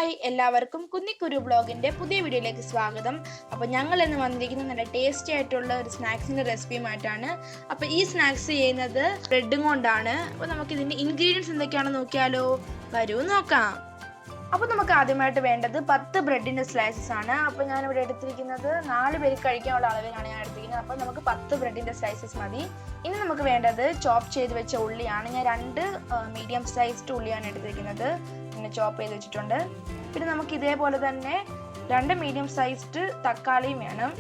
Hi എല്ലാവർക്കും കുന്നിക്കുരു ബ്ലോഗിൻ്റെ പുതിയ വീഡിയോയിലേക്ക് സ്വാഗതം. അപ്പോൾ ഞങ്ങൾ ഇന്ന് വന്നിരിക്കുന്നത് നല്ല ടേസ്റ്റി ആയിട്ടുള്ള ഒരു സ്നാക്സിൻ്റെ റെസിപ്പിയുമായിട്ടാണ്. അപ്പോൾ ഈ സ്നാക്സ് ചെയ്യുന്നത് ബ്രെഡും കൊണ്ടാണ്. അപ്പോൾ നമുക്ക് ഇതിൻ്റെ ഇൻഗ്രീഡിയൻസ് എന്തൊക്കെയാണെന്ന് നോക്കിയാലോ, വരൂ നോക്കാം. അപ്പോൾ നമുക്ക് ആദ്യമായിട്ട് വേണ്ടത് 10 ബ്രെഡിൻ്റെ സ്ലൈസസ് ആണ്. അപ്പോൾ ഞാനിവിടെ എടുത്തിരിക്കുന്നത് 4 പേർക്ക് കഴിക്കാനുള്ള അളവിലാണ് ഞാൻ എടുത്തിരിക്കുന്നത്. അപ്പോൾ നമുക്ക് 10 ബ്രെഡിൻ്റെ സ്ലൈസസ് മതി. ഇനി നമുക്ക് വേണ്ടത് ചോപ്പ് ചെയ്ത് വെച്ച ഉള്ളിയാണ്. ഞാൻ 2 മീഡിയം സൈസ്ഡ് ഉള്ളിയാണ് എടുത്തിരിക്കുന്നത്, ഇങ്ങനെ ചോപ്പ് ചെയ്ത് വെച്ചിട്ടുണ്ട്. പിന്നെ നമുക്ക് ഇതേപോലെ തന്നെ 2 മീഡിയം സൈസ്ഡ് തക്കാളിയും വേണം.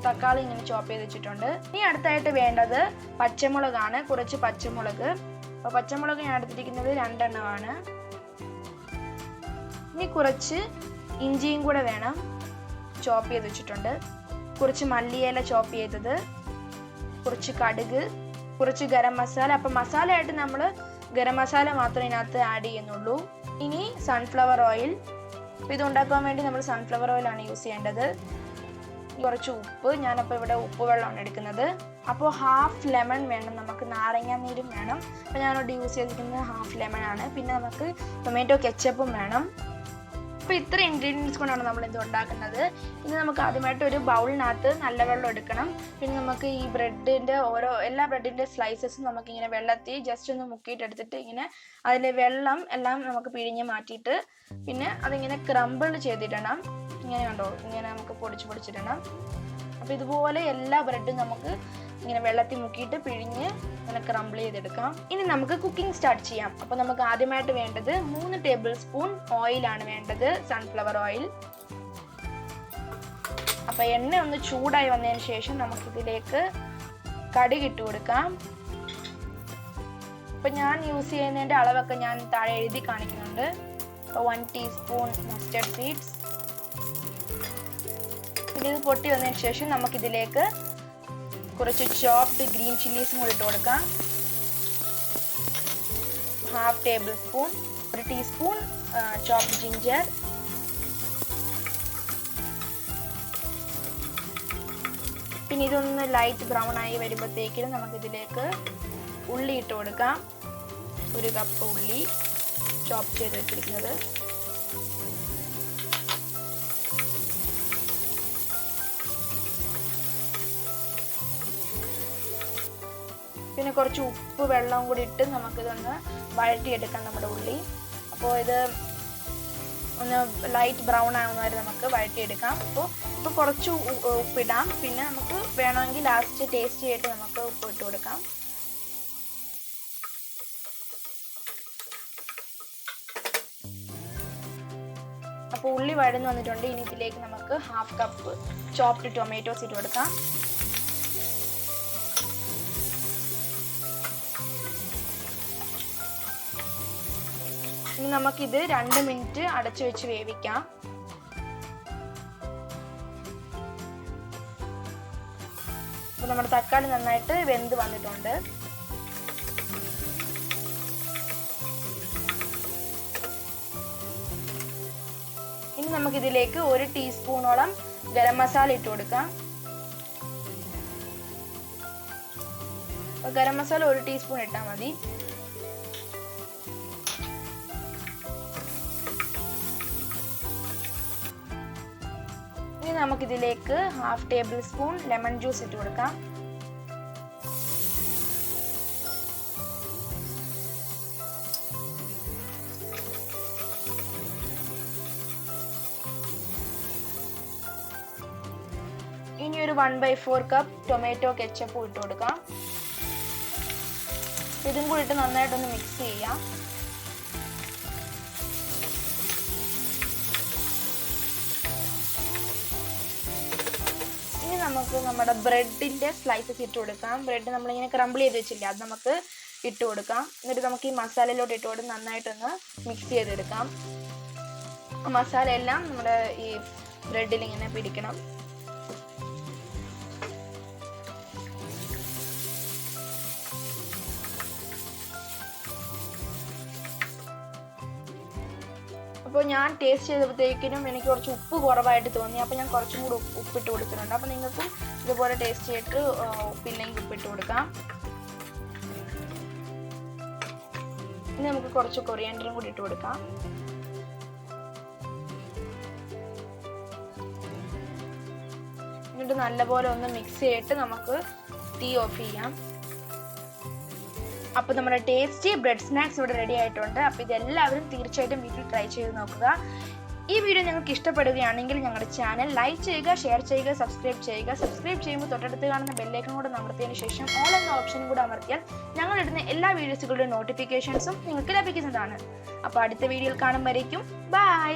തക്കാളി ഇങ്ങനെ ചോപ്പ് ചെയ്ത് വെച്ചിട്ടുണ്ട്. ഇനി അടുത്തായിട്ട് വേണ്ടത് പച്ചമുളകാണ്, കുറച്ച് പച്ചമുളക്. അപ്പോൾ പച്ചമുളക് ഞാൻ എടുത്തിരിക്കുന്നത് 2 എണ്ണമാണ്. ഇനി കുറച്ച് ഇഞ്ചിയും കൂടെ വേണം, ചോപ്പ് ചെയ്ത് വെച്ചിട്ടുണ്ട്. കുറച്ച് മല്ലിയില ചോപ്പ് ചെയ്തത്, കുറച്ച് കടുക്, കുറച്ച് ഗരം മസാല. അപ്പം മസാല ആയിട്ട് നമ്മൾ ഗരം മസാല മാത്രമേ ഇതിനകത്ത് ആഡ് ചെയ്യുന്നുള്ളൂ. ഇനി സൺഫ്ലവർ ഓയിൽ. അപ്പോൾ ഇത് ഉണ്ടാക്കാൻ വേണ്ടി നമ്മൾ സൺഫ്ലവർ ഓയിലാണ് യൂസ് ചെയ്യേണ്ടത്. കുറച്ച് ഉപ്പ്, ഞാനപ്പോൾ ഇവിടെ ഉപ്പ് വെള്ളമാണ് എടുക്കുന്നത്. അപ്പോൾ ഹാഫ് ലെമൺ വേണം, നമുക്ക് നാരങ്ങ നീരും വേണം. അപ്പോൾ ഞാനിവിടെ യൂസ് ചെയ്തിരിക്കുന്നത് ഹാഫ് ലെമൺ ആണ്. പിന്നെ നമുക്ക് ടൊമാറ്റോ കെച്ചപ്പും വേണം. അപ്പോൾ ഇത്ര ഇൻഗ്രീഡിയൻസ് കൊണ്ടാണ് നമ്മൾ ഇത് ഉണ്ടാക്കുന്നത്. ഇനി നമുക്ക് ആദ്യമായിട്ട് ഒരു ബൗളിനകത്ത് നല്ല വെള്ളം എടുക്കണം. പിന്നെ നമുക്ക് ഈ എല്ലാ ബ്രെഡിൻ്റെ സ്ലൈസസും നമുക്കിങ്ങനെ വെള്ളത്തിൽ ജസ്റ്റ് ഒന്ന് മുക്കിയിട്ടെടുത്തിട്ട് ഇങ്ങനെ അതിലെ വെള്ളം എല്ലാം നമുക്ക് പിഴിഞ്ഞ് മാറ്റിയിട്ട് പിന്നെ അതിങ്ങനെ ക്രംബിൾ ചെയ്തിടണം. ഇങ്ങനെ കണ്ടോ, ഇങ്ങനെ നമുക്ക് പൊടിച്ചിടണം. അപ്പോൾ ഇതുപോലെ എല്ലാ ബ്രെഡും നമുക്ക് ഇങ്ങനെ വെള്ളത്തിൽ മുക്കിയിട്ട് പിഴിഞ്ഞ് ഇങ്ങനെ ക്രംബിൾ ചെയ്തെടുക്കാം. ഇനി നമുക്ക് കുക്കിംഗ് സ്റ്റാർട്ട് ചെയ്യാം. അപ്പോൾ നമുക്ക് ആദ്യമായിട്ട് വേണ്ടത് 3 ടേബിൾ സ്പൂൺ ഓയിലാണ് വേണ്ടത്, സൺഫ്ലവർ ഓയിൽ. അപ്പോൾ എണ്ണ ഒന്ന് ചൂടായി വന്നതിന് ശേഷം നമുക്കിതിലേക്ക് കടുക് ഇട്ട് കൊടുക്കാം. അപ്പോൾ ഞാൻ യൂസ് ചെയ്യുന്നതിൻ്റെ അളവൊക്കെ ഞാൻ താഴെ എഴുതി കാണിക്കുന്നുണ്ട്. അപ്പോൾ 1 ടീസ്പൂൺ മസ്റ്റർഡ് സീഡ്സ്. പിന്നെ ഇത് പൊട്ടി വന്നതിന് ശേഷം നമുക്കിതിലേക്ക് കുറച്ച് ചോപ്ഡ് ഗ്രീൻ ചില്ലീസും കൂടി ഇട്ട് കൊടുക്കാം. Half table spoon, 1 teaspoon chopped ginger. പിന്നെ ഇതൊന്ന് ലൈറ്റ് ബ്രൗൺ ആയി വരുമ്പോഴത്തേക്കും നമുക്കിതിലേക്ക് ഉള്ളി ഇട്ട് കൊടുക്കാം. 1 കപ്പ് ഉള്ളി ചോപ്പ് ചെയ്ത് വെച്ചിരിക്കുന്നത്. പിന്നെ കുറച്ച് ഉപ്പ് വെള്ളവും കൂടി ഇട്ട് നമുക്കിതൊന്ന് വഴറ്റിയെടുക്കാം നമ്മുടെ ഉള്ളി. അപ്പോൾ ഇത് ഒന്ന് ലൈറ്റ് ബ്രൗൺ ആവുന്ന വരെ നമുക്ക് വഴറ്റിയെടുക്കാം. ഇപ്പോൾ കുറച്ച് ഉപ്പിടാം. പിന്നെ നമുക്ക് വേണമെങ്കിൽ ലാസ്റ്റ് ടേസ്റ്റ് ചെയ്തിട്ട് നമുക്ക് ഉപ്പ് ഇട്ട് കൊടുക്കാം. അപ്പോൾ ഉള്ളി വഴന്ന് വന്നിട്ടുണ്ട്. ഇനി ഇതിലേക്ക് നമുക്ക് ഹാഫ് കപ്പ് ചോപ്ഡ് ടൊമാറ്റോസ് ഇട്ട് കൊടുക്കാം. ഇനി നമുക്കിത് 2 മിനിറ്റ് അടച്ചു വെച്ച് വേവിക്കാം. അപ്പോൾ നമ്മുടെ തക്കാളി നന്നായിട്ട് വെന്ത് വന്നിട്ടുണ്ട്. ഇനി നമുക്കിതിലേക്ക് 1 ടീസ്പൂണോളം ഗരം മസാല ഇട്ട് കൊടുക്കാം. ഗരം മസാല 1 ടീസ്പൂൺ ഇട്ടാൽ മതി. ഇനി നമുക്കിതിലേക്ക് half table spoon lemon juice ഇട്ട് കൊടുക്കാം. ഇനി ഒരു 1/4 കപ്പ് ടൊമാറ്റോ കെച്ചപ്പ് ഇട്ട് കൊടുക്കാം. ഇതും കൂടി ഇട്ട് നന്നായിട്ടൊന്ന് മിക്സ് ചെയ്യാം. ഇനി നമുക്ക് നമ്മുടെ ബ്രെഡിൻ്റെ സ്ലൈസസ് ഇട്ട് കൊടുക്കാം. ബ്രെഡ് നമ്മളിങ്ങനെ ക്രംബിൾ ചെയ്ത് വെച്ചില്ല, അത് നമുക്ക് ഇട്ട് കൊടുക്കാം. എന്നിട്ട് നമുക്ക് ഈ മസാലയിലോട്ട് ഇട്ട് കൊടുത്ത് നന്നായിട്ടൊന്ന് മിക്സ് ചെയ്തെടുക്കാം. മസാല എല്ലാം നമ്മുടെ ഈ ബ്രെഡിൽ ഇങ്ങനെ പിടിക്കണം. അപ്പോൾ ഞാൻ ടേസ്റ്റ് ചെയ്തപ്പോഴത്തേക്കിനും എനിക്ക് കുറച്ച് ഉപ്പ് കുറവായിട്ട് തോന്നി. അപ്പോൾ ഞാൻ കുറച്ചും കൂടി ഉപ്പിട്ട് കൊടുക്കുന്നുണ്ട്. അപ്പോൾ നിങ്ങൾക്കും ഇതുപോലെ ടേസ്റ്റ് ചെയ്തിട്ട് ഉപ്പില്ലെങ്കിൽ ഉപ്പിട്ട് കൊടുക്കാം. ഇനി നമുക്ക് കുറച്ച് കൊറിയാൻഡറും കൂടി ഇട്ട് കൊടുക്കാം. എന്നിട്ട് നല്ലപോലെ ഒന്ന് മിക്സ് ചെയ്തിട്ട് നമുക്ക് തീ ഓഫ് ചെയ്യാം. അപ്പോൾ നമ്മുടെ ടേസ്റ്റി ബ്രെഡ് സ്നാക്സ് ഇവിടെ റെഡി ആയിട്ടുണ്ട്. അപ്പോൾ ഇതെല്ലാവരും തീർച്ചയായിട്ടും വീട്ടിൽ ട്രൈ ചെയ്ത് നോക്കുക. ഈ വീഡിയോ നിങ്ങൾക്ക് ഇഷ്ടപ്പെടുകയാണെങ്കിൽ ഞങ്ങളുടെ ചാനൽ ലൈക്ക് ചെയ്യുക, ഷെയർ ചെയ്യുക, സബ്സ്ക്രൈബ് ചെയ്യുക. സബ്സ്ക്രൈബ് ചെയ്യുമ്പോൾ തൊട്ടടുത്ത് കാണുന്ന ബെല്ലൈക്കൺ കൂടെ അമർത്തിയതിന് ശേഷം ഓൾ എന്ന ഓപ്ഷനും കൂടെ അമർത്തിയാൽ ഞങ്ങളിടുന്ന എല്ലാ വീഡിയോസുകളുടെ നോട്ടിഫിക്കേഷൻസും നിങ്ങൾക്ക് ലഭിക്കുന്നതാണ്. അപ്പോൾ അടുത്ത വീഡിയോയിൽ കാണുമ്പോഴേക്കും ബൈ.